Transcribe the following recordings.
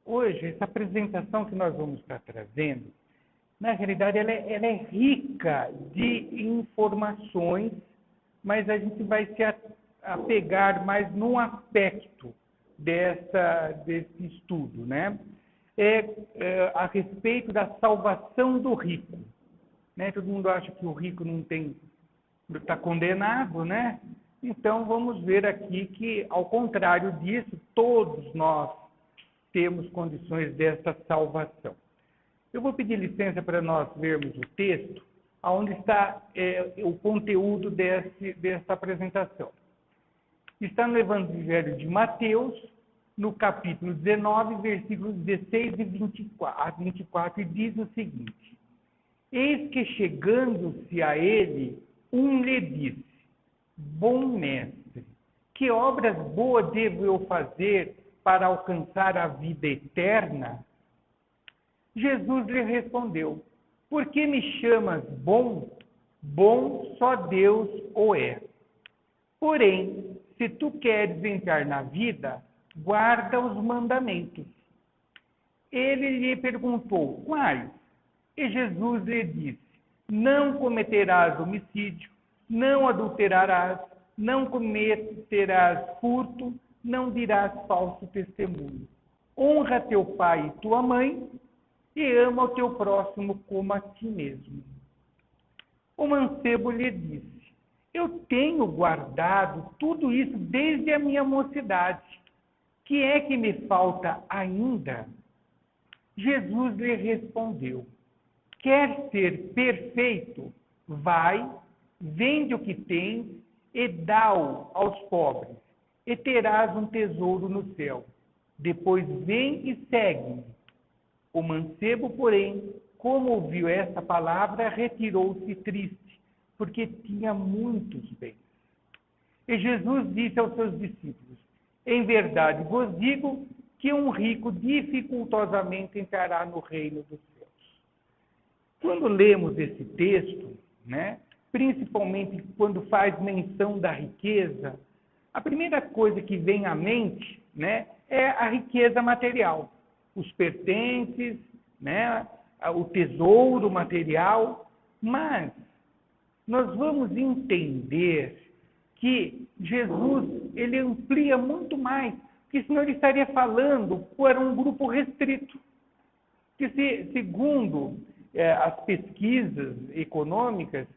hoje, essa apresentação que nós vamos estar trazendo, na realidade, ela é rica de informações, mas a gente vai se apegar mais num aspecto desse estudo, né? A respeito da salvação do rico. Né? Todo mundo acha que o rico está condenado, né? Então, vamos ver aqui que, ao contrário disso, todos nós temos condições dessa salvação. Eu vou pedir licença para nós vermos o texto, onde está o conteúdo dessa apresentação. Está no Evangelho de Mateus, no capítulo 19, versículos 16 a 24, e diz o seguinte: Eis que, chegando-se a ele, um lhe disse: Bom mestre, que obras boas devo eu fazer para alcançar a vida eterna? Jesus lhe respondeu: Por que me chamas bom? Bom só Deus o é. Porém, se tu queres entrar na vida, guarda os mandamentos. Ele lhe perguntou: Quais? E Jesus lhe disse: Não cometerás homicídio, não adulterarás, não cometerás furto, não dirás falso testemunho. Honra teu pai e tua mãe, e ama o teu próximo como a ti mesmo. O mancebo lhe disse: Eu tenho guardado tudo isso desde a minha mocidade. Que é que me falta ainda? Jesus lhe respondeu: Quer ser perfeito? Vai, vende o que tens e dá-o aos pobres, e terás um tesouro no céu. Depois vem e segue-me. O mancebo, porém, como ouviu esta palavra, retirou-se triste, porque tinha muitos bens. E Jesus disse aos seus discípulos: Em verdade vos digo que um rico dificultosamente entrará no reino dos céus. Quando lemos esse texto, né, principalmente quando faz menção da riqueza, a primeira coisa que vem à mente, né, é a riqueza material. Os pertences, né, o tesouro material, mas nós vamos entender que Jesus, ele amplia muito mais, porque senão ele estaria falando para um grupo restrito. Que segundo as pesquisas econômicas,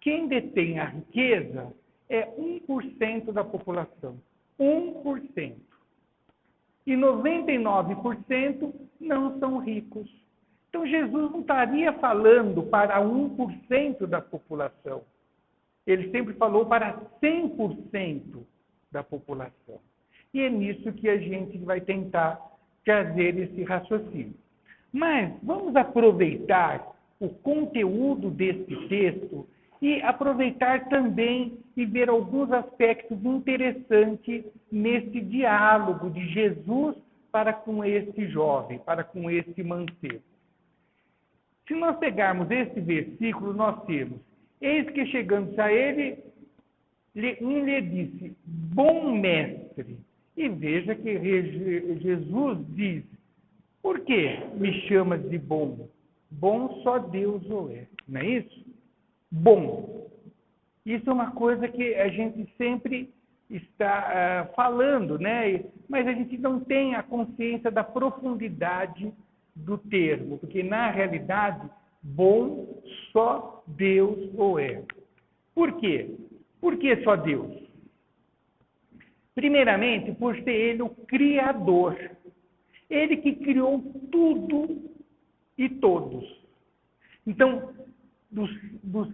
quem detém a riqueza é 1% da população. 1%. E 99% não são ricos. Então, Jesus não estaria falando para 1% da população. Ele sempre falou para 100% da população. E é nisso que a gente vai tentar trazer esse raciocínio. Mas vamos aproveitar o conteúdo desse texto e aproveitar também e ver alguns aspectos interessantes nesse diálogo de Jesus para com este jovem, para com este mancebo. Se nós pegarmos esse versículo, nós temos: Eis que, chegando-se a ele, um lhe disse: Bom mestre. E veja que Jesus diz: Por que me chamas de bom? Bom só Deus o é. Não é isso? Bom. Isso é uma coisa que a gente sempre está falando, né? Mas a gente não tem a consciência da profundidade do termo, porque na realidade, bom só Deus o é. Por quê? Por que só Deus? Primeiramente, por ser Ele o Criador. Ele que criou tudo e todos. Então,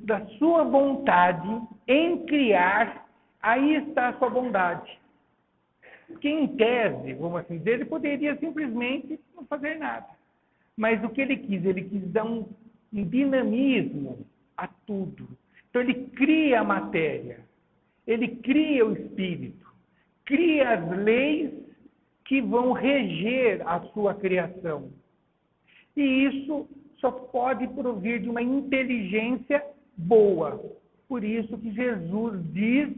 da sua vontade em criar, aí está a sua bondade. Porque, em tese, vamos assim dizer, ele poderia simplesmente não fazer nada. Mas o que ele quis dar um dinamismo a tudo. Então, ele cria a matéria, ele cria o espírito, cria as leis que vão reger a sua criação. E isso só pode provir de uma inteligência boa. Por isso que Jesus diz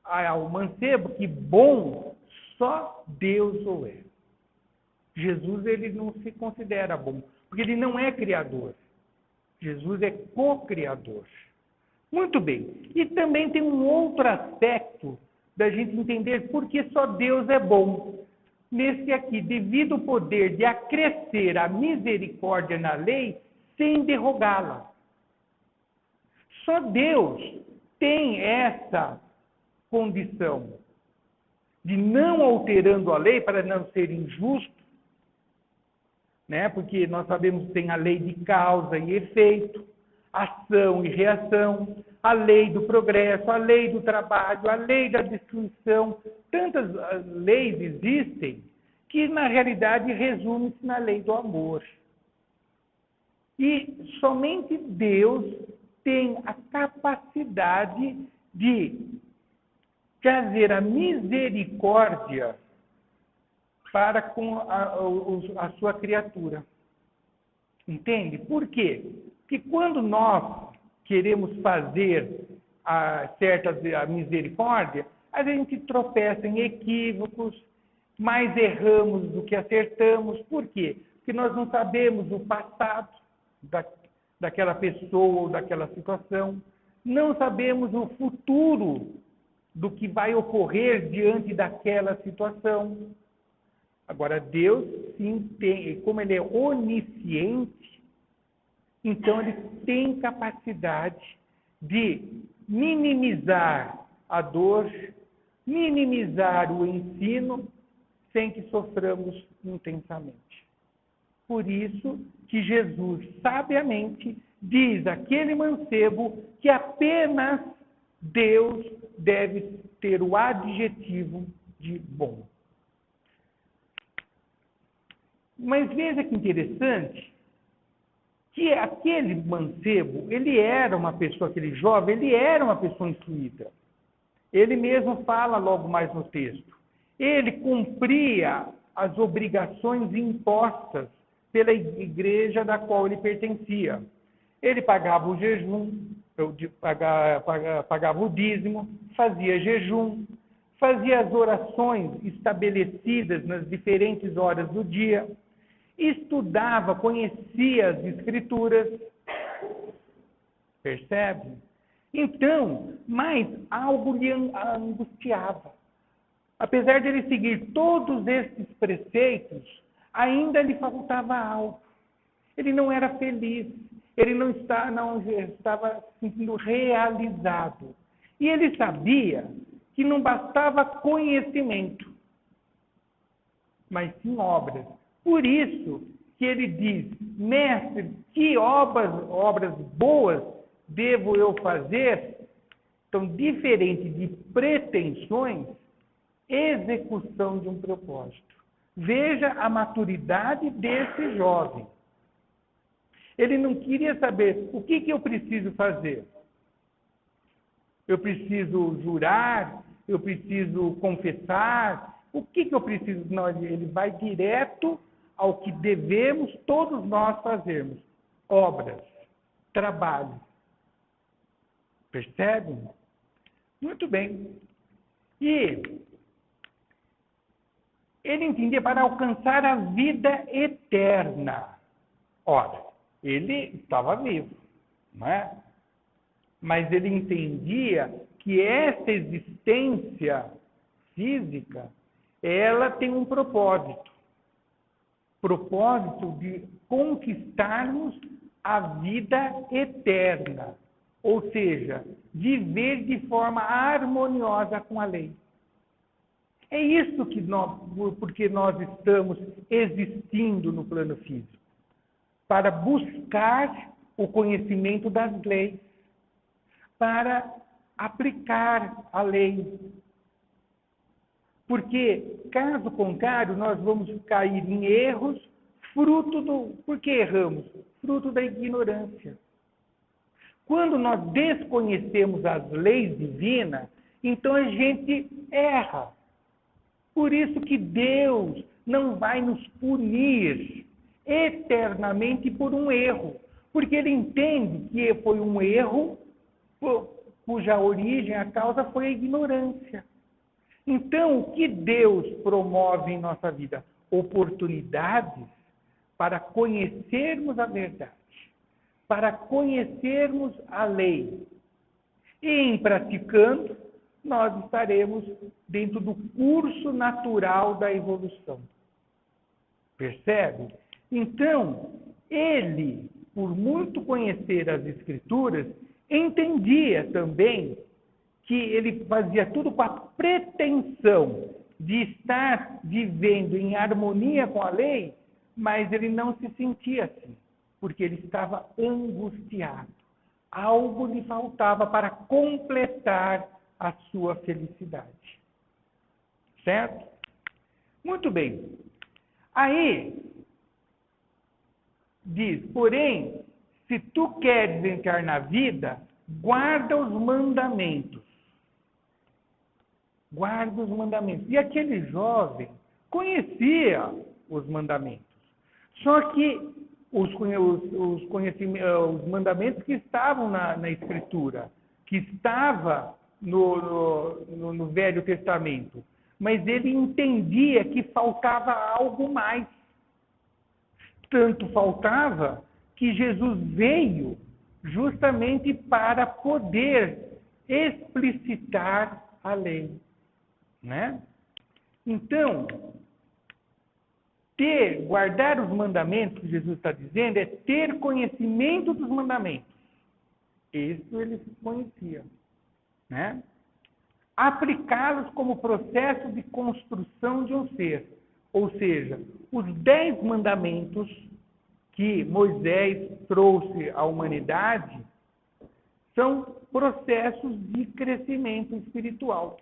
ao mancebo que bom só Deus o é. Jesus, ele não se considera bom, porque ele não é criador. Jesus é co-criador. Muito bem. E também tem um outro aspecto da gente entender por que só Deus é bom. Nesse aqui, devido ao poder de acrescer a misericórdia na lei sem derrogá-la. Só Deus tem essa condição de não alterando a lei para não ser injusto, né? Porque nós sabemos que tem a lei de causa e efeito, ação e reação, a lei do progresso, a lei do trabalho, a lei da destruição. Tantas leis existem que, na realidade, resumem-se na lei do amor. E somente Deus tem a capacidade de trazer a misericórdia para com a sua criatura. Entende? Por quê? Porque quando nós queremos fazer a misericórdia, a gente tropeça em equívocos, mais erramos do que acertamos. Por quê? Porque nós não sabemos o passado daquela pessoa ou daquela situação, não sabemos o futuro do que vai ocorrer diante daquela situação. Agora, Deus, sim, tem, como Ele é onisciente, então Ele tem capacidade de minimizar a dor, minimizar o ensino, sem que soframos intensamente. Por isso que Jesus, sabiamente, diz àquele mancebo que apenas Deus deve ter o adjetivo de bom. Mas veja que interessante, que aquele mancebo, ele era uma pessoa, aquele jovem, ele era uma pessoa instruída. Ele mesmo fala logo mais no texto. Ele cumpria as obrigações impostas pela igreja da qual ele pertencia. Ele pagava o jejum, pagava o dízimo, fazia jejum, fazia as orações estabelecidas nas diferentes horas do dia, estudava, conhecia as escrituras. Percebe? Então, mas algo lhe angustiava. Apesar de ele seguir todos esses preceitos, ainda lhe faltava algo. Ele não era feliz. Ele não estava se sentindo realizado. E ele sabia que não bastava conhecimento, mas sim obras. Por isso que ele diz: mestre, que obras boas devo eu fazer? Então, diferente de pretensões, execução de um propósito. Veja a maturidade desse jovem. Ele não queria saber o que eu preciso fazer. Eu preciso jurar, eu preciso confessar, o que eu preciso? Não, ele vai direto ao que devemos todos nós fazermos. Obras, trabalho. Percebe? Muito bem. E ele entendia para alcançar a vida eterna. Ora, ele estava vivo, não é? Mas ele entendia que essa existência física, ela tem um propósito. Propósito de conquistarmos a vida eterna. Ou seja, viver de forma harmoniosa com a lei. É isso que porque nós estamos existindo no plano físico. Para buscar o conhecimento das leis. Para aplicar a lei. Porque, caso contrário, nós vamos cair em erros, por que erramos? Fruto da ignorância. Quando nós desconhecemos as leis divinas, então a gente erra. Por isso que Deus não vai nos punir eternamente por um erro. Porque Ele entende que foi um erro cuja origem, a causa foi a ignorância. Então, o que Deus promove em nossa vida? oportunidades para conhecermos a verdade, para conhecermos a lei. E em praticando, nós estaremos dentro do curso natural da evolução. Percebe? Então, ele, por muito conhecer as Escrituras, entendia também que ele fazia tudo com a pretensão de estar vivendo em harmonia com a lei, mas ele não se sentia assim, porque ele estava angustiado. Algo lhe faltava para completar a sua felicidade. Certo? Muito bem. Aí, diz, porém, se tu queres entrar na vida, guarda os mandamentos. Guarda os mandamentos. E aquele jovem conhecia os mandamentos. Só que os mandamentos que estavam na Escritura, que estava no Velho Testamento, mas ele entendia que faltava algo mais. Tanto faltava que Jesus veio justamente para poder explicitar a lei, né? Então, guardar os mandamentos, que Jesus está dizendo, é ter conhecimento dos mandamentos. Isso ele conhecia, né? Aplicá-los como processo de construção de um ser. Ou seja, os 10 mandamentos que Moisés trouxe à humanidade são processos de crescimento espiritual.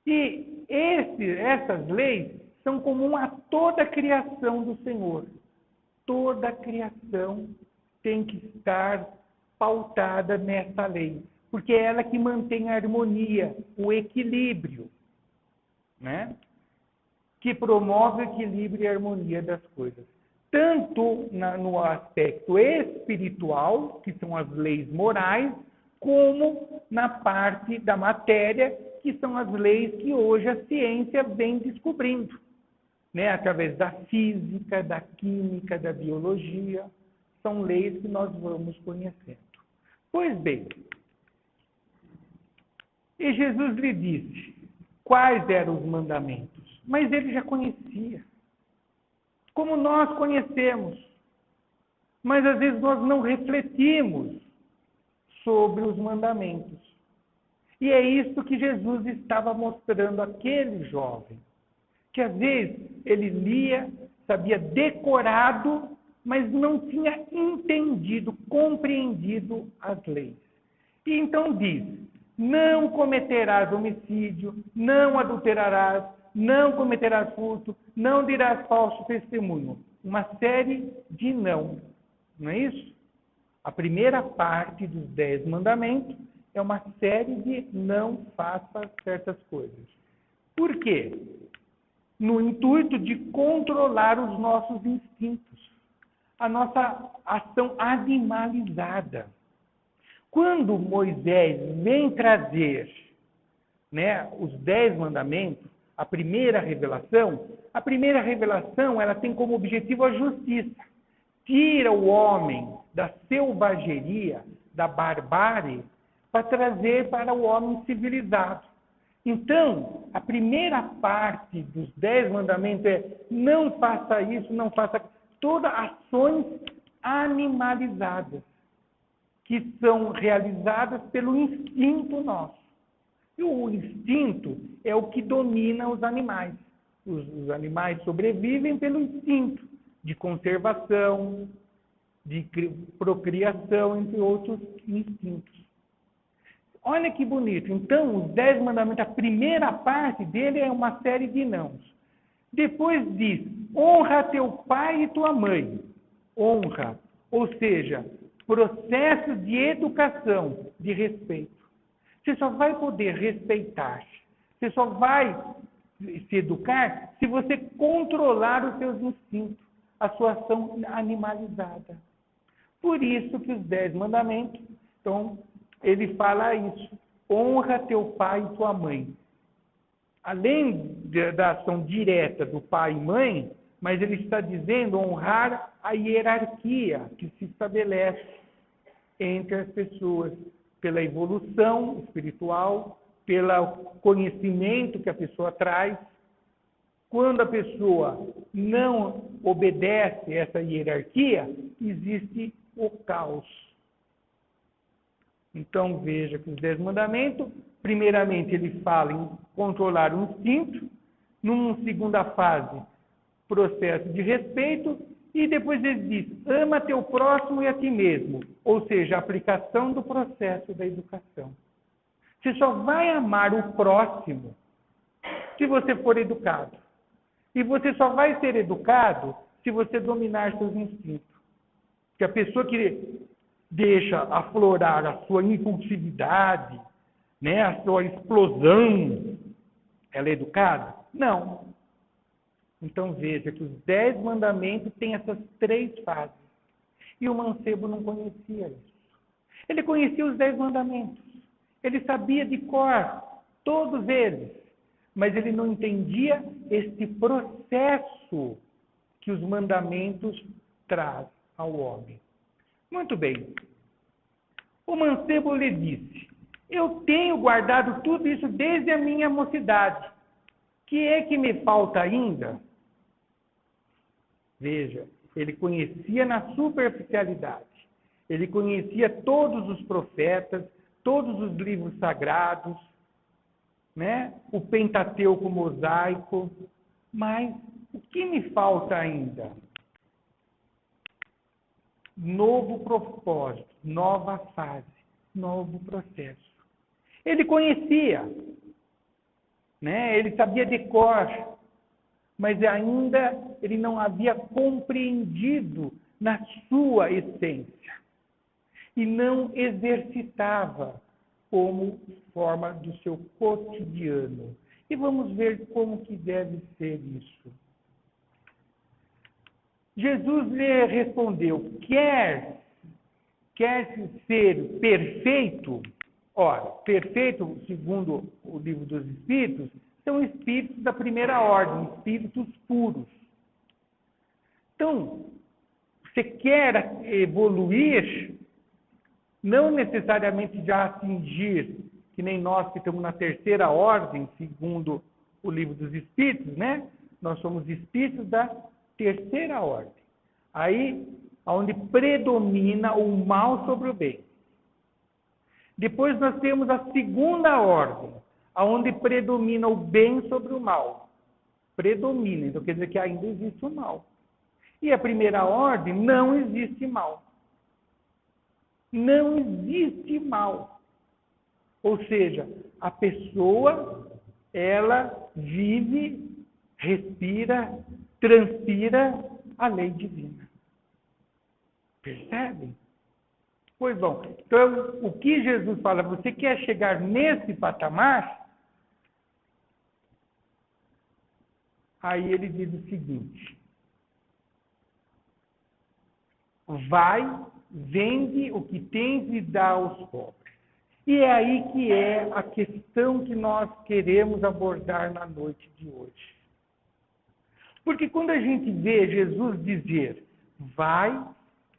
E essas leis são comuns a toda a criação do Senhor. Toda a criação tem que estar pautada nessa lei, porque é ela que mantém a harmonia, o equilíbrio, né? Que promove o equilíbrio e a harmonia das coisas. Tanto no aspecto espiritual, que são as leis morais, como na parte da matéria, que são as leis que hoje a ciência vem descobrindo, né? Através da física, da química, da biologia. São leis que nós vamos conhecendo. Pois bem, e Jesus lhe disse quais eram os mandamentos, mas ele já conhecia. Como nós conhecemos, mas às vezes nós não refletimos sobre os mandamentos. E é isso que Jesus estava mostrando àquele jovem, que às vezes ele lia, sabia decorado, mas não tinha entendido, compreendido as leis. E então diz: não cometerás homicídio, não adulterarás, não cometerás furto, não dirás falso testemunho. Uma série de não é isso? A primeira parte dos 10 mandamentos é uma série de não faça certas coisas. Por quê? No intuito de controlar os nossos instintos, a nossa ação animalizada. Quando Moisés vem trazer, né, os 10 mandamentos, a primeira revelação ela tem como objetivo a justiça. Tira o homem da selvageria, da barbárie, para trazer para o homem civilizado. Então, a primeira parte dos 10 mandamentos é: não faça isso, não faça aquilo. Todas ações animalizadas, que são realizadas pelo instinto nosso. E o instinto é o que domina os animais. Os animais sobrevivem pelo instinto de conservação, de procriação, entre outros instintos. Olha que bonito. Então, os 10 mandamentos, a primeira parte dele é uma série de nãos. Depois diz: honra teu pai e tua mãe. Honra, ou seja, processo de educação, de respeito. Você só vai poder respeitar, você só vai se educar se você controlar os seus instintos, a sua ação animalizada. Por isso que os 10 mandamentos, então, ele fala isso: honra teu pai e tua mãe. Além da ação direta do pai e mãe, mas ele está dizendo honrar a hierarquia que se estabelece entre as pessoas, pela evolução espiritual, pelo conhecimento que a pessoa traz. Quando a pessoa não obedece essa hierarquia, existe o caos. Então veja que os 10 mandamentos, primeiramente ele fala em controlar o instinto, numa segunda fase, processo de respeito, e depois ele diz, ama teu próximo e a ti mesmo, ou seja, a aplicação do processo da educação. Você só vai amar o próximo se você for educado. E você só vai ser educado se você dominar seus instintos. Porque a pessoa que deixa aflorar a sua impulsividade, né, a sua explosão, ela é educada? Não. Então veja que os 10 mandamentos têm essas 3 fases. E o mancebo não conhecia isso. Ele conhecia os 10 mandamentos. Ele sabia de cor todos eles. Mas ele não entendia este processo que os mandamentos trazem ao homem. Muito bem. O mancebo lhe disse, eu tenho guardado tudo isso desde a minha mocidade. Que é que me falta ainda? Veja, ele conhecia na superficialidade. Ele conhecia todos os profetas, todos os livros sagrados, né? O Pentateuco mosaico. Mas o que me falta ainda? Novo propósito, nova fase, novo processo. Ele conhecia, né? Ele sabia de cor, mas ainda ele não havia compreendido na sua essência e não exercitava como forma do seu cotidiano. E vamos ver como que deve ser isso. Jesus lhe respondeu, quer ser perfeito? Ora, perfeito, segundo o livro dos Espíritos, são espíritos da primeira ordem, espíritos puros. Então, você quer evoluir, não necessariamente já atingir, que nem nós que estamos na terceira ordem, segundo o livro dos Espíritos, né? Nós somos espíritos da terceira ordem. Aí, onde predomina o mal sobre o bem. Depois nós temos a segunda ordem, onde predomina o bem sobre o mal. Predomina, então quer dizer que ainda existe o mal. E a primeira ordem, não existe mal. Não existe mal. Ou seja, a pessoa, ela vive, respira, transpira a lei divina. Percebem? Pois bom, então o que Jesus fala, você quer chegar nesse patamar? Aí ele diz o seguinte, vai, vende o que tens e dá aos pobres. E é aí que é a questão que nós queremos abordar na noite de hoje. Porque quando a gente vê Jesus dizer, vai,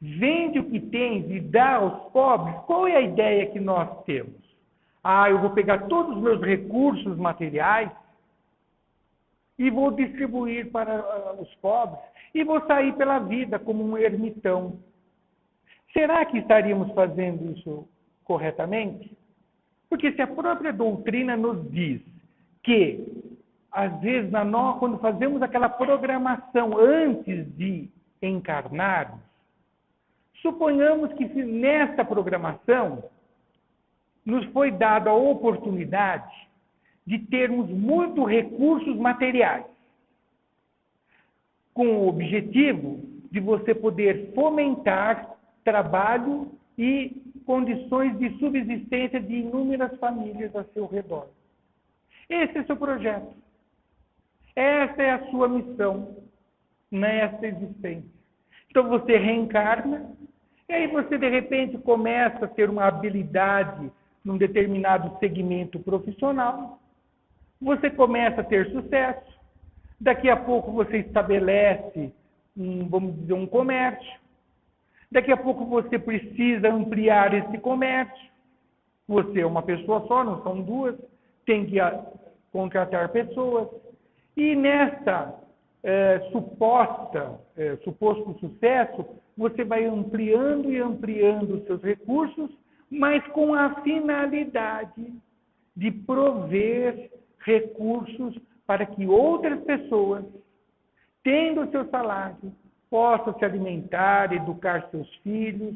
vende o que tens e dá aos pobres, qual é a ideia que nós temos? Ah, eu vou pegar todos os meus recursos materiais e vou distribuir para os pobres e vou sair pela vida como um ermitão. Será que estaríamos fazendo isso corretamente? Porque se a própria doutrina nos diz que, às vezes, quando fazemos aquela programação antes de encarnarmos, suponhamos que nesta programação nos foi dada a oportunidade de termos muitos recursos materiais, com o objetivo de você poder fomentar trabalho e condições de subsistência de inúmeras famílias a seu redor. Esse é o seu projeto. Essa é a sua missão nesta existência. Então você reencarna, e aí você de repente começa a ter uma habilidade num determinado segmento profissional, você começa a ter sucesso, daqui a pouco você estabelece, vamos dizer, um comércio, daqui a pouco você precisa ampliar esse comércio, você é uma pessoa só, não são duas, tem que contratar pessoas, e nessa suposto sucesso, você vai ampliando e ampliando os seus recursos, mas com a finalidade de prover recursos para que outras pessoas, tendo o seu salário, possam se alimentar, educar seus filhos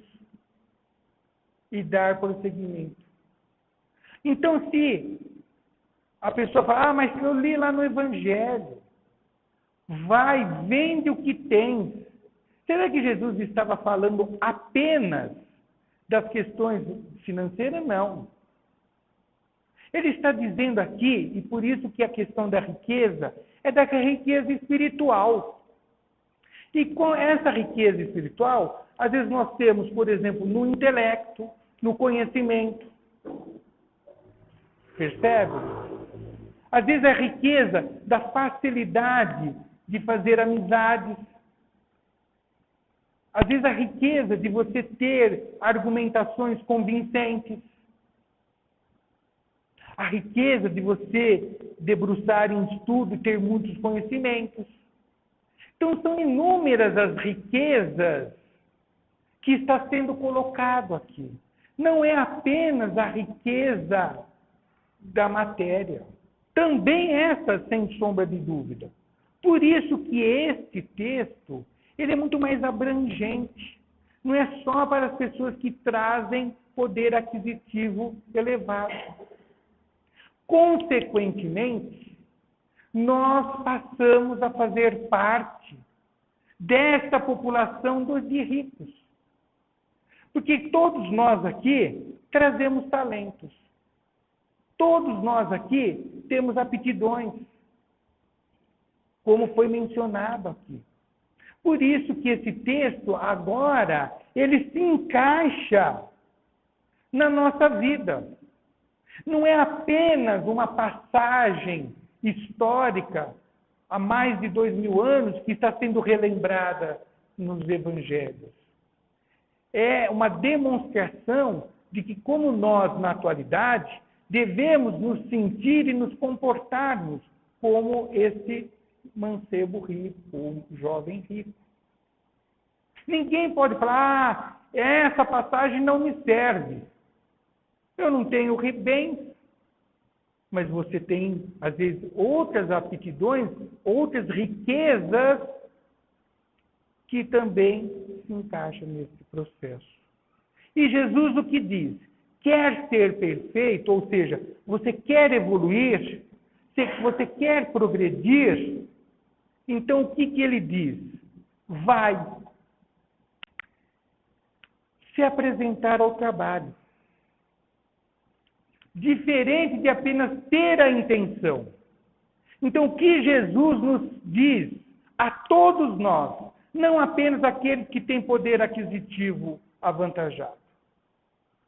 e dar prosseguimento. Então, se a pessoa fala, mas eu li lá no Evangelho, vai, vende o que tens. Será que Jesus estava falando apenas das questões financeiras? Não. Ele está dizendo aqui, e por isso que a questão da riqueza é da riqueza espiritual. E com essa riqueza espiritual, às vezes nós temos, por exemplo, no intelecto, no conhecimento. Percebe? Às vezes a riqueza da facilidade de fazer amizades. Às vezes a riqueza de você ter argumentações convincentes. A riqueza de você debruçar em estudo e ter muitos conhecimentos. Então são inúmeras as riquezas que está sendo colocado aqui. Não é apenas a riqueza da matéria. Também essa, sem sombra de dúvida. Por isso que este texto, ele é muito mais abrangente. Não é só para as pessoas que trazem poder aquisitivo elevado. Consequentemente, nós passamos a fazer parte desta população de ricos. Porque todos nós aqui trazemos talentos. Todos nós aqui temos aptidões, como foi mencionado aqui. Por isso que esse texto, agora, ele se encaixa na nossa vida. Não é apenas uma passagem histórica há mais de 2000 anos que está sendo relembrada nos evangelhos. É uma demonstração de que, como nós, na atualidade, devemos nos sentir e nos comportarmos como esse mancebo rico, ou jovem rico. Ninguém pode falar, essa passagem não me serve. Eu não tenho bens, mas você tem, às vezes, outras aptidões, outras riquezas que também se encaixam nesse processo. E Jesus o que diz? Quer ser perfeito, ou seja, você quer evoluir, você quer progredir, então o que ele diz? Vai se apresentar ao trabalho. Diferente de apenas ter a intenção. Então, o que Jesus nos diz a todos nós, não apenas aqueles que têm poder aquisitivo avantajado,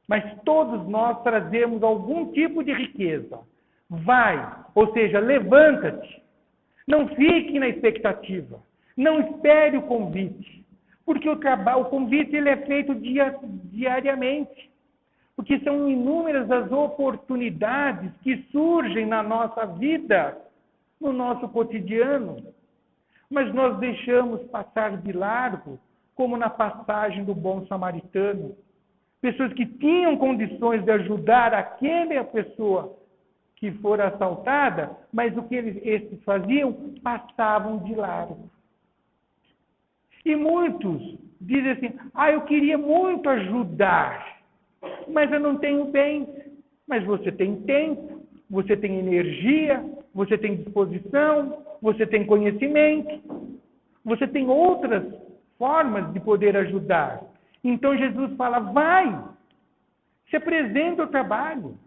mas todos nós trazemos algum tipo de riqueza. Vai, ou seja, levanta-te. Não fique na expectativa. Não espere o convite. Porque o convite ele é feito diariamente. Porque são inúmeras as oportunidades que surgem na nossa vida, no nosso cotidiano. Mas nós deixamos passar de largo, como na passagem do bom samaritano. Pessoas que tinham condições de ajudar aquela pessoa que for assaltada, mas o que esses faziam? Passavam de largo. E muitos dizem assim, eu queria muito ajudar, mas eu não tenho bens. Mas você tem tempo, você tem energia, você tem disposição, você tem conhecimento, você tem outras formas de poder ajudar. Então Jesus fala, vai, se apresenta ao trabalho.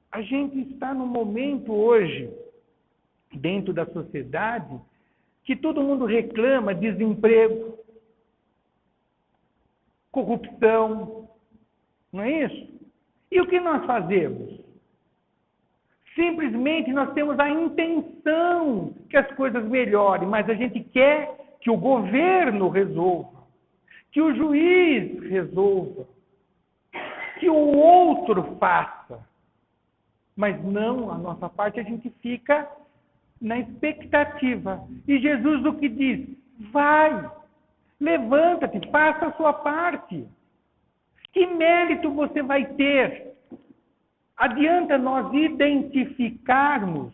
A gente está num momento hoje, dentro da sociedade, que todo mundo reclama desemprego, corrupção, não é isso? E o que nós fazemos? Simplesmente nós temos a intenção que as coisas melhorem, mas a gente quer que o governo resolva, que o juiz resolva, que o outro faça. Mas não, a nossa parte a gente fica na expectativa. E Jesus o que diz? Vai, levanta-te, faça a sua parte. Que mérito você vai ter? Adianta nós identificarmos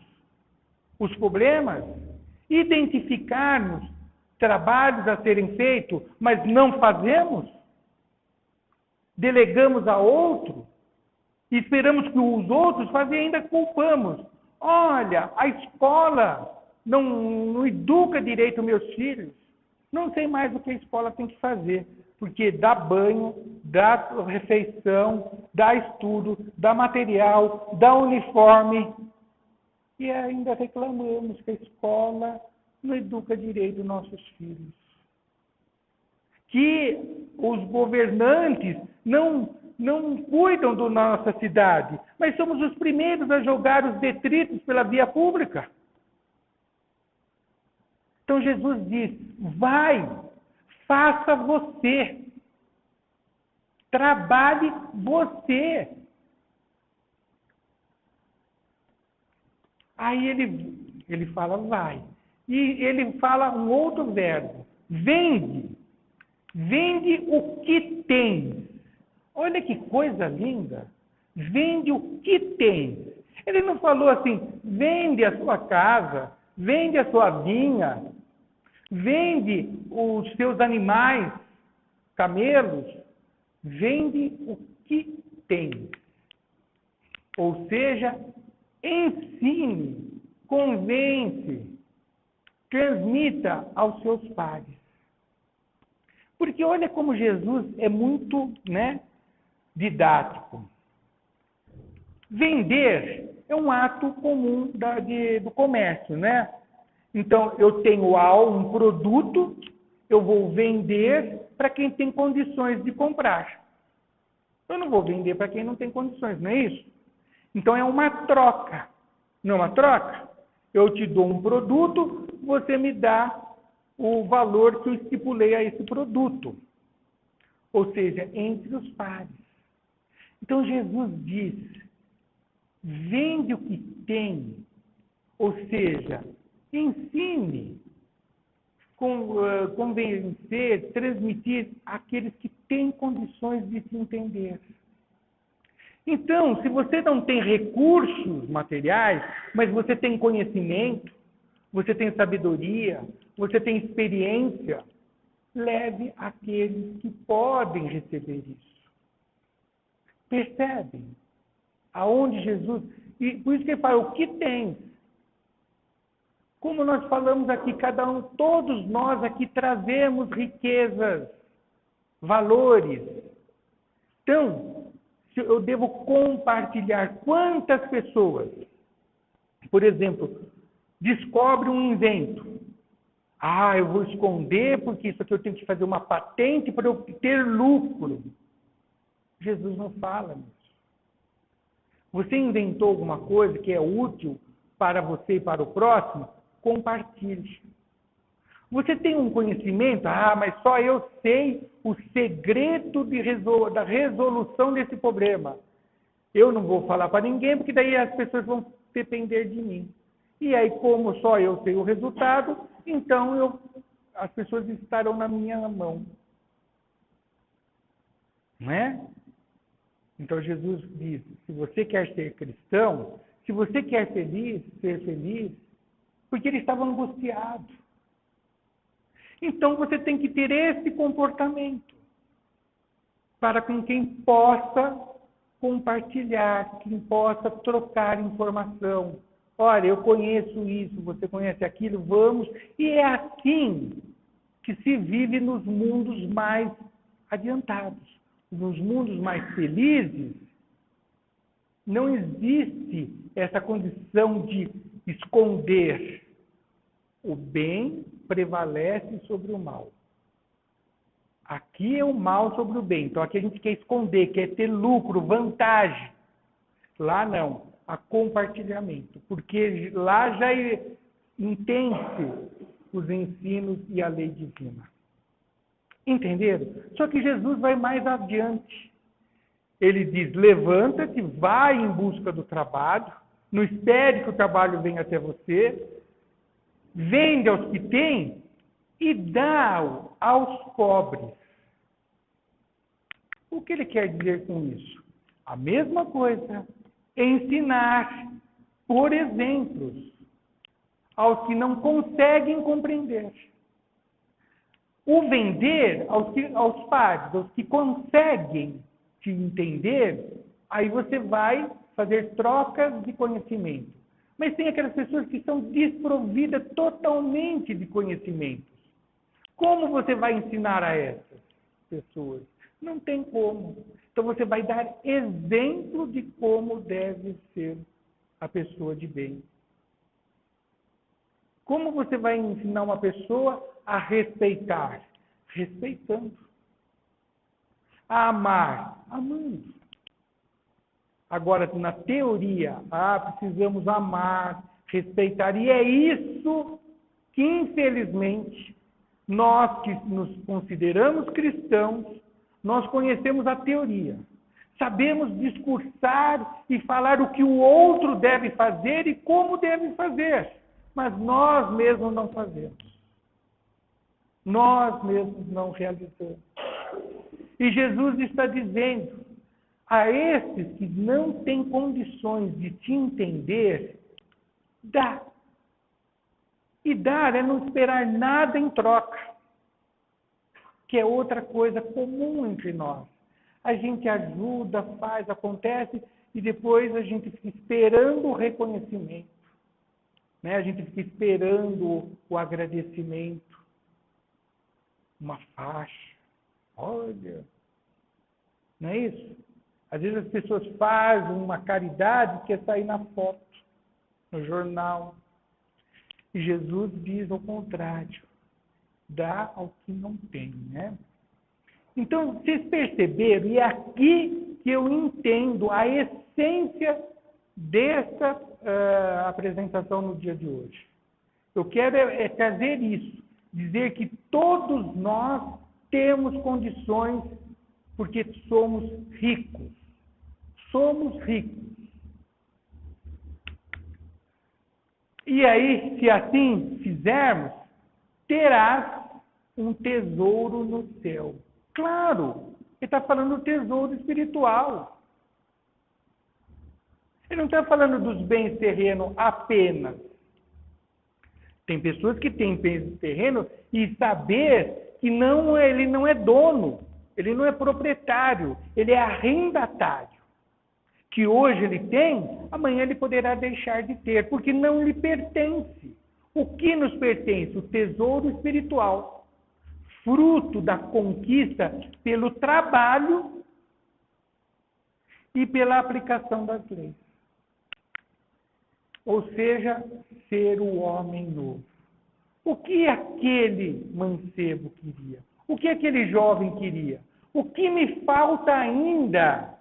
os problemas, identificarmos trabalhos a serem feitos, mas não fazemos? Delegamos a outro? E esperamos que os outros façam e ainda culpamos. Olha, a escola não educa direito meus filhos. Não sei mais o que a escola tem que fazer. Porque dá banho, dá refeição, dá estudo, dá material, dá uniforme. E ainda reclamamos que a escola não educa direito nossos filhos. Que os governantes não cuidam da nossa cidade, mas somos os primeiros a jogar os detritos pela via pública. Então Jesus diz, vai, faça você, trabalhe você. Aí ele fala, vai. E ele fala um outro verbo, vende o que tens. Olha que coisa linda. Vende o que tens. Ele não falou assim, vende a sua casa, vende a sua vinha, vende os seus animais, camelos. Vende o que tens. Ou seja, ensine, convence, transmita aos seus pares. Porque olha como Jesus é muito, didático. Vender é um ato comum do comércio, né? Então, eu tenho um produto, eu vou vender para quem tem condições de comprar. Eu não vou vender para quem não tem condições, não é isso? Então, é uma troca. Não é uma troca? Eu te dou um produto, você me dá o valor que eu estipulei a esse produto. Ou seja, entre os pares. Então, Jesus diz, vende o que tem. Ou seja, ensine, convencer, transmitir àqueles que têm condições de se entender. Então, se você não tem recursos materiais, mas você tem conhecimento, você tem sabedoria, você tem experiência, leve àqueles que podem receber isso. Percebem? Aonde Jesus... E por isso que ele fala, o que tens? Como nós falamos aqui, todos nós aqui trazemos riquezas, valores. Então, eu devo compartilhar. Quantas pessoas, por exemplo, descobrem um invento? Eu vou esconder porque isso aqui eu tenho que fazer uma patente para eu ter lucro. Jesus não fala nisso. Você inventou alguma coisa que é útil para você e para o próximo? Compartilhe. Você tem um conhecimento? Mas só eu sei o segredo da resolução desse problema. Eu não vou falar para ninguém, porque daí as pessoas vão depender de mim. E aí, como só eu sei o resultado, então as pessoas estarão na minha mão. Não é? Então Jesus diz, se você quer ser cristão, se você quer ser feliz, porque ele estava angustiado. Então você tem que ter esse comportamento para com quem possa compartilhar, quem possa trocar informação. Olha, eu conheço isso, você conhece aquilo, vamos. E é assim que se vive nos mundos mais adiantados. Nos mundos mais felizes, não existe essa condição de esconder. O bem prevalece sobre o mal. Aqui é o mal sobre o bem. Então aqui a gente quer esconder, quer ter lucro, vantagem. Lá não. Há compartilhamento. Porque lá já entende os ensinos e a lei divina. Entenderam? Só que Jesus vai mais adiante. Ele diz, levanta-te, vai em busca do trabalho, não espere que o trabalho venha até você, vende aos que têm e dá aos pobres. O que ele quer dizer com isso? A mesma coisa, ensinar por exemplos aos que não conseguem compreender. O vender aos pares, aos que conseguem te entender, aí você vai fazer trocas de conhecimento. Mas tem aquelas pessoas que são desprovidas totalmente de conhecimentos. Como você vai ensinar a essas pessoas? Não tem como. Então você vai dar exemplo de como deve ser a pessoa de bem. Como você vai ensinar uma pessoa a respeitar? Respeitando. A amar? Amando. Agora, na teoria, precisamos amar, respeitar. E é isso que, infelizmente, nós que nos consideramos cristãos, nós conhecemos a teoria. Sabemos discursar e falar o que o outro deve fazer e como deve fazer. Mas nós mesmos não fazemos. Nós mesmos não realizamos. E Jesus está dizendo a esses que não têm condições de te entender, dá. E dar é não esperar nada em troca, que é outra coisa comum entre nós. A gente ajuda, faz, acontece, e depois a gente fica esperando o reconhecimento. Né? A gente fica esperando o agradecimento. Uma faixa. Olha, não é isso? Às vezes as pessoas fazem uma caridade que quer sair na foto, no jornal. E Jesus diz ao contrário. Dá ao que não tem, né? Então, vocês perceberam, e é aqui que eu entendo a essência dessa apresentação no dia de hoje. Eu quero trazer isso, dizer que todos nós temos condições porque somos ricos. Somos ricos. E aí, se assim fizermos, terás um tesouro no céu. Claro, ele está falando do tesouro espiritual. Ele não está falando dos bens terrenos apenas. Tem pessoas que têm bens terrenos e saber que ele não é dono, ele não é proprietário, ele é arrendatário. Que hoje ele tem, amanhã ele poderá deixar de ter, porque não lhe pertence. O que nos pertence? O tesouro espiritual, fruto da conquista pelo trabalho e pela aplicação das leis. Ou seja, ser o homem novo. O que aquele mancebo queria? O que aquele jovem queria? O que me falta ainda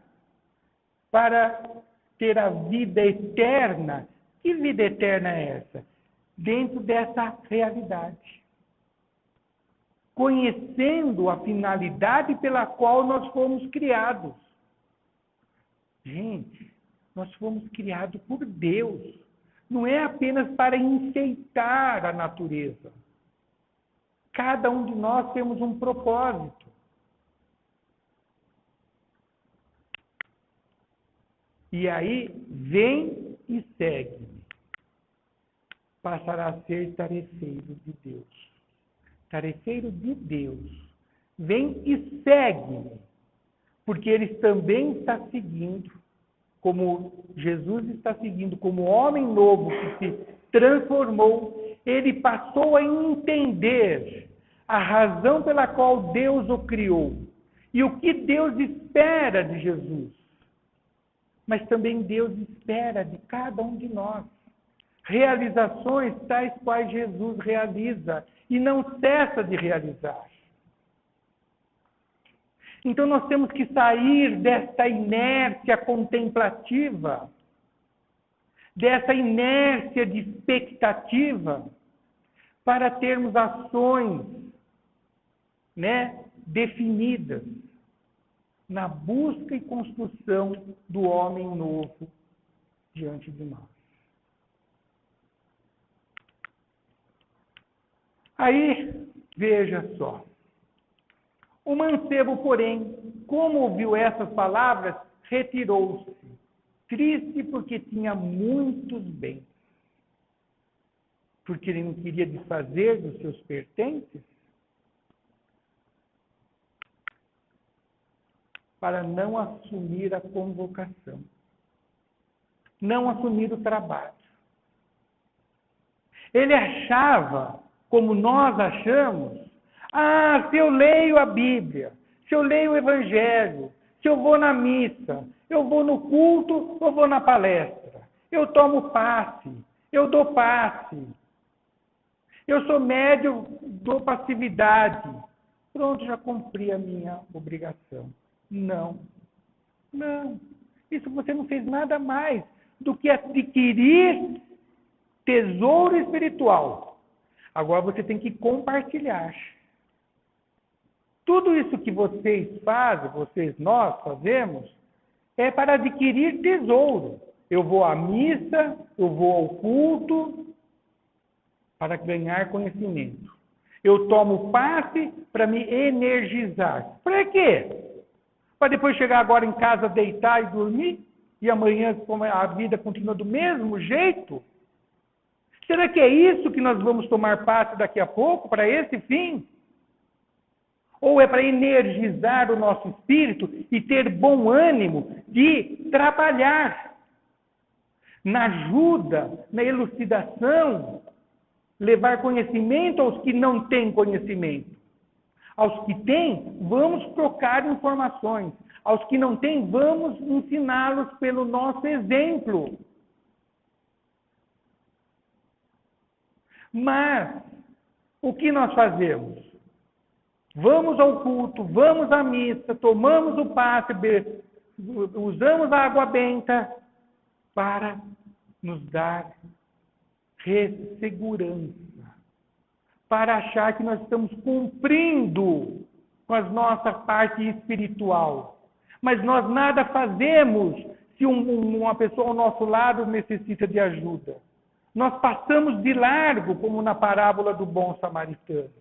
para ter a vida eterna? Que vida eterna é essa? Dentro dessa realidade. Conhecendo a finalidade pela qual nós fomos criados. Gente, nós fomos criados por Deus. Não é apenas para enfeitar a natureza. Cada um de nós temos um propósito. E aí, vem e segue-me. Passará a ser tarefeiro de Deus. Tarefeiro de Deus. Vem e segue-me. Porque ele também está seguindo, como Jesus está seguindo, como homem novo que se transformou, ele passou a entender a razão pela qual Deus o criou e o que Deus espera de Jesus. Mas também Deus espera de cada um de nós realizações tais quais Jesus realiza e não cessa de realizar. Então nós temos que sair desta inércia contemplativa, dessa inércia de expectativa, para termos ações, definidas na busca e construção do homem novo diante de nós. Aí, veja só. O mancebo, porém, como ouviu essas palavras, retirou-se, triste porque tinha muitos bens. Porque ele não queria desfazer dos seus pertences, para não assumir a convocação, não assumir o trabalho. Ele achava, como nós achamos, se eu leio a Bíblia, se eu leio o Evangelho, se eu vou na missa, eu vou no culto, eu vou na palestra, eu tomo passe, eu dou passe, eu sou médium, dou passividade. Pronto, já cumpri a minha obrigação. Não. Isso você não fez nada mais do que adquirir tesouro espiritual. Agora você tem que compartilhar. Tudo isso que vocês fazem, nós fazemos, é para adquirir tesouro. Eu vou à missa, eu vou ao culto, para ganhar conhecimento. Eu tomo passe para me energizar. Para quê? Para depois chegar agora em casa, deitar e dormir? E amanhã a vida continua do mesmo jeito? Será que é isso que nós vamos tomar passe daqui a pouco, para esse fim? Ou é para energizar o nosso espírito e ter bom ânimo de trabalhar na ajuda, na elucidação, levar conhecimento aos que não têm conhecimento. Aos que têm, vamos trocar informações. Aos que não têm, vamos ensiná-los pelo nosso exemplo. Mas, o que nós fazemos? Vamos ao culto, vamos à missa, tomamos o passe, usamos a água benta para nos dar segurança, para achar que nós estamos cumprindo com a nossa parte espiritual. Mas nós nada fazemos se uma pessoa ao nosso lado necessita de ajuda. Nós passamos de largo, como na parábola do bom samaritano.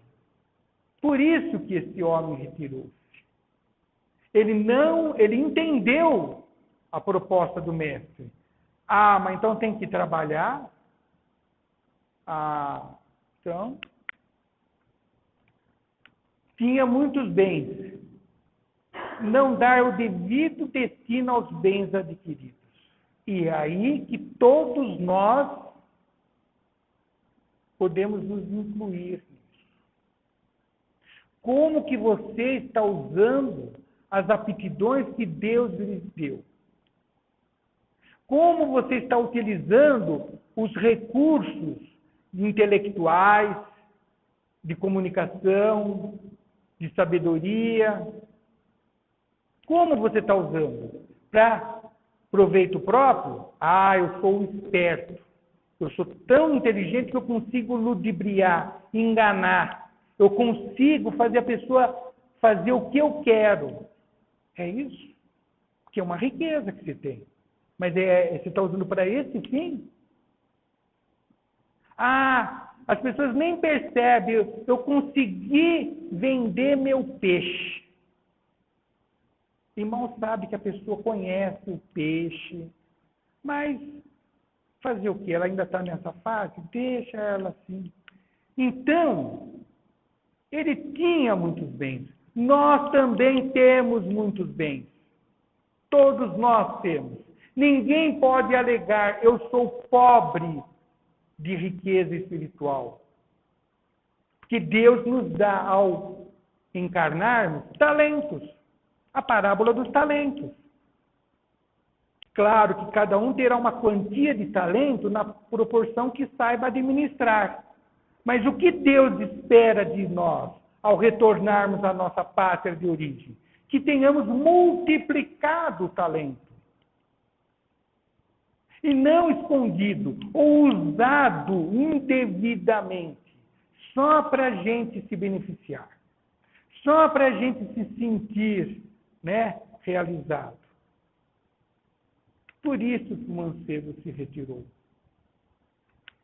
Por isso que esse homem retirou-se. Ele entendeu a proposta do mestre. Mas então tem que trabalhar? Então, tinha muitos bens. Não dar o devido destino aos bens adquiridos. E é aí que todos nós podemos nos incluir nisso. Como que você está usando as aptidões que Deus lhe deu? Como você está utilizando os recursos intelectuais, de comunicação, de sabedoria? Como você está usando? Para proveito próprio? Eu sou um esperto. Eu sou tão inteligente que eu consigo ludibriar, enganar. Eu consigo fazer a pessoa fazer o que eu quero. É isso? Que é uma riqueza que você tem. Mas você está usando para esse fim? As pessoas nem percebem. Eu consegui vender meu peixe. E mal sabe que a pessoa conhece o peixe. Mas fazer o quê? Ela ainda está nessa fase? Deixa ela assim. Então, ele tinha muitos bens. Nós também temos muitos bens. Todos nós temos. Ninguém pode alegar, eu sou pobre de riqueza espiritual. Porque Deus nos dá, ao encarnarmos, talentos. A parábola dos talentos. Claro que cada um terá uma quantia de talento na proporção que saiba administrar. Mas o que Deus espera de nós ao retornarmos à nossa pátria de origem? que tenhamos multiplicado o talento. E não escondido ou usado indevidamente, só para a gente se beneficiar, só para a gente se sentir, realizado. Por isso que o mancebo se retirou.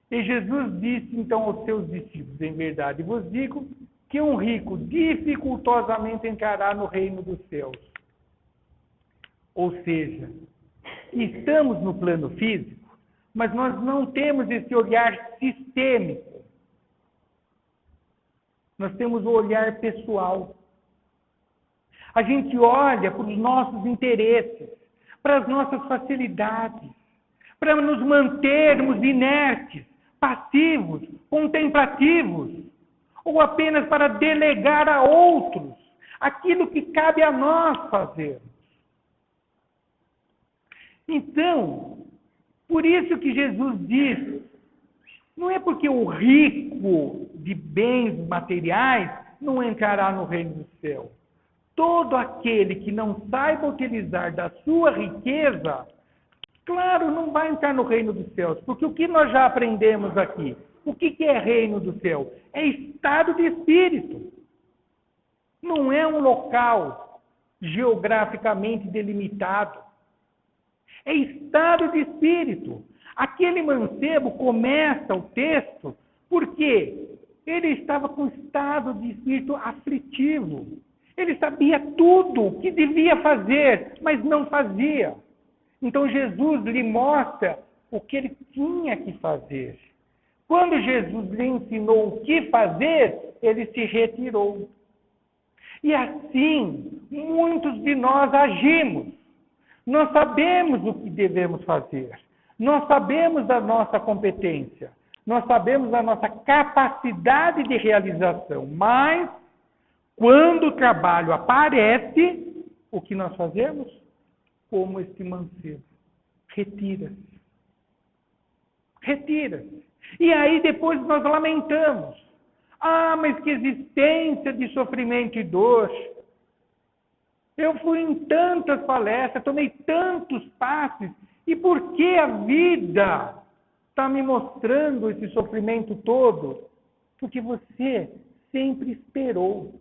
E Jesus disse então aos seus discípulos: em verdade vos digo que um rico dificultosamente entrará no reino dos céus. Ou seja, estamos no plano físico, mas nós não temos esse olhar sistêmico. Nós temos o olhar pessoal. A gente olha para os nossos interesses, para as nossas facilidades, para nos mantermos inertes, passivos, contemplativos, ou apenas para delegar a outros aquilo que cabe a nós fazer. Então, por isso que Jesus diz, não é porque o rico de bens materiais não entrará no reino do céu. Todo aquele que não saiba utilizar da sua riqueza, claro, não vai entrar no reino dos céus, porque o que nós já aprendemos aqui, o que é reino do céu? É estado de espírito. Não é um local geograficamente delimitado. É estado de espírito. Aquele mancebo começa o texto porque ele estava com estado de espírito aflitivo. Ele sabia tudo o que devia fazer, mas não fazia. Então Jesus lhe mostra o que ele tinha que fazer. Quando Jesus lhe ensinou o que fazer, ele se retirou. E assim, muitos de nós agimos. Nós sabemos o que devemos fazer. Nós sabemos da nossa competência. Nós sabemos da nossa capacidade de realização. Mas, quando o trabalho aparece, o que nós fazemos? Como este mancebo. Retira-se. Retira-se. E aí depois nós lamentamos. Ah, mas que existência de sofrimento e dor. Eu fui em tantas palestras, tomei tantos passes, e por que a vida está me mostrando esse sofrimento todo? Porque você sempre esperou.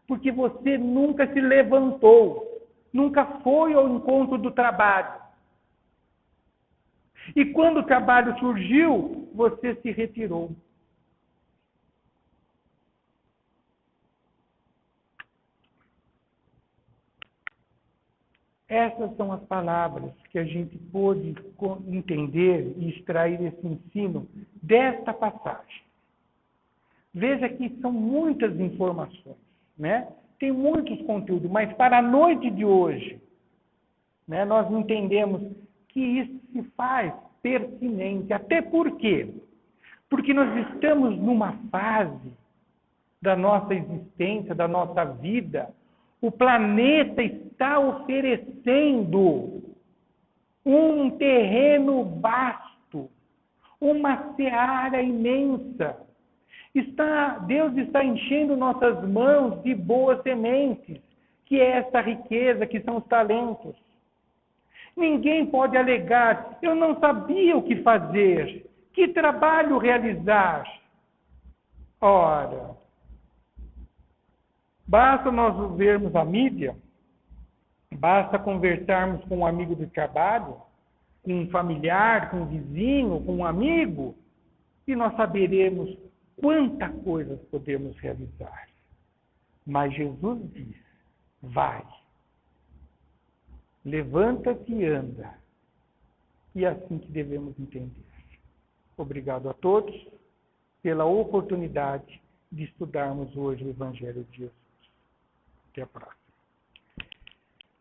Porque você nunca se levantou. Nunca foi ao encontro do trabalho. E quando o trabalho surgiu, você se retirou. Essas são as palavras que a gente pôde entender e extrair esse ensino desta passagem. Veja que são muitas informações, Tem muitos conteúdos, mas para a noite de hoje, nós entendemos que isso se faz pertinente. Até por quê? Porque nós estamos numa fase da nossa existência, da nossa vida. O planeta está oferecendo um terreno vasto, uma seara imensa. Deus está enchendo nossas mãos de boas sementes, que é essa riqueza, que são os talentos. Ninguém pode alegar, eu não sabia o que fazer, que trabalho realizar. Ora, basta nós vermos a mídia, basta conversarmos com um amigo do trabalho, com um familiar, com um vizinho, com um amigo, e nós saberemos quanta coisa podemos realizar. Mas Jesus diz, vai, levanta-te e anda. E é assim que devemos entender. Obrigado a todos pela oportunidade de estudarmos hoje o Evangelho de Jesus. Até a próxima.